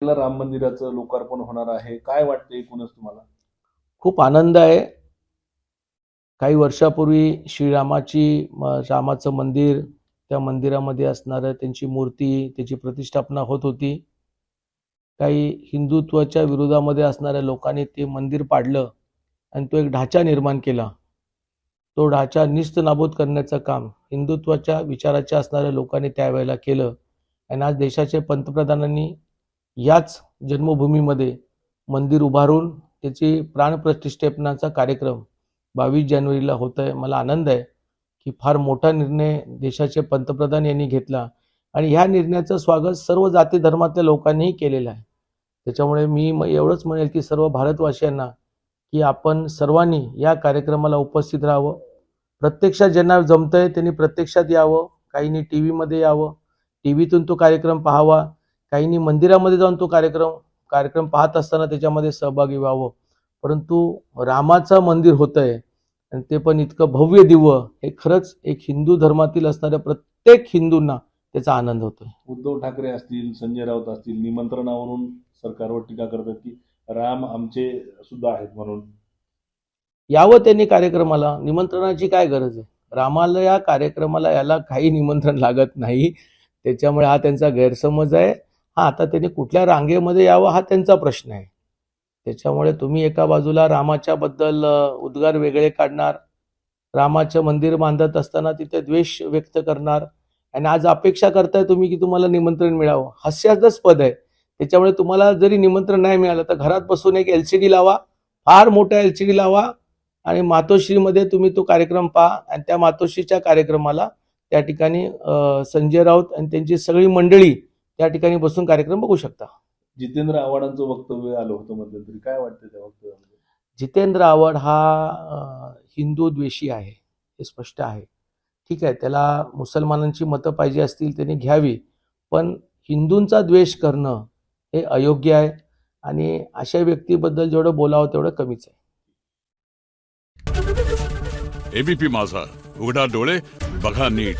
तारखेला राम मंदिराचं लोकार्पण होणार आहे, काय वाटते एकूणच तुम्हाला? खूप आनंद आहे. काही वर्षापूर्वी रामाचं मंदिर, त्या मंदिरामध्ये असणारं त्यांची मूर्ती, त्याची प्रतिष्ठापना होत होती. काही हिंदुत्वाच्या विरोधामध्ये असणाऱ्या लोकांनी ते मंदिर पाडलं आणि तो एक ढाचा निर्माण केला. तो ढाचा निस्तनाबूत करण्याचं काम हिंदुत्वाच्या विचाराच्या असणाऱ्या लोकांनी त्यावेळेला केलं आणि आज देशाचे पंतप्रधानांनी याच जन्मभूमीमध्ये मंदिर उभारून त्याची प्राणप्रतिष्ठापनाचा कार्यक्रम 22 जानेवारीला होत आहे. मला आनंद आहे की फार मोठा निर्णय देशाचे पंतप्रधान यांनी घेतला आणि ह्या निर्णयाचं स्वागत सर्व जाती धर्मातल्या लोकांनीही केलेलं आहे. त्याच्यामुळे मी एवढंच म्हणेल की सर्व भारतवासियांना की आपण सर्वांनी या कार्यक्रमाला उपस्थित राहावं. प्रत्यक्षात ज्यांना जमतंय त्यांनी प्रत्यक्षात यावं, काहींनी टीव्हीमध्ये यावं, टीव्हीतून तो कार्यक्रम पाहावा, काहींनी मंदिरामध्ये जाऊन तो कार्यक्रम पाहत असताना त्याच्यामध्ये सहभागी व्हावं. परंतु रामाचं मंदिर होतंय आणि ते पण इतकं भव्य दिव्य, हे खरंच एक हिंदू धर्मातील असणाऱ्या प्रत्येक हिंदूंना त्याचा आनंद होतोय. उद्धव ठाकरे असतील, संजय राऊत असतील, निमंत्रणावरून सरकारवर टीका करतात की राम आमचे सुद्धा आहेत म्हणून. यावं त्यांनी कार्यक्रमाला, निमंत्रणाची काय गरज आहे? रामाला या कार्यक्रमाला याला काही निमंत्रण लागत नाही. त्याच्यामुळे हा त्यांचा गैरसमज आहे. आता त्यांनी कुठल्या रांगेमध्ये यावं हा त्यांचा प्रश्न आहे. त्याच्यामुळे तुम्ही एका बाजूला रामाच्या बद्दल उद्गार वेगळे काढणार, रामाचं मंदिर बांधत असताना तिथे द्वेष व्यक्त करणार आणि आज अपेक्षा करताय तुम्ही की तुम्हाला निमंत्रण मिळावं. हास्यास्पद आहे. त्याच्यामुळे तुम्हाला जरी निमंत्रण नाही मिळालं तर घरात बसून एक LCD लावा, फार मोठा LCD लावा आणि मातोश्रीमध्ये तुम्ही तो कार्यक्रम पहा आणि त्या मातोश्रीच्या कार्यक्रमाला त्या ठिकाणी संजय राऊत आणि त्यांची सगळी मंडळी त्या ठिकाणी बसून कार्यक्रम बघू शकता. जितेंद्र आव्हाडांचं वक्तव्य आलं होतं मध्यंतरी, काय वाटतं त्या वक्तव्यामध्ये? जितेंद्र आव्हाड हा हिंदू द्वेषी आहे, हे स्पष्ट आहे. ठीक आहे, त्याला मुसलमानांची मतं पाहिजे असतील त्यांनी घ्यावी, पण हिंदूंचा द्वेष करणं हे अयोग्य आहे आणि अशा व्यक्तीबद्दल जेवढं बोलावं तेवढं कमीच आहे. एबीपी माझा, उघडा डोळे बघा नीट.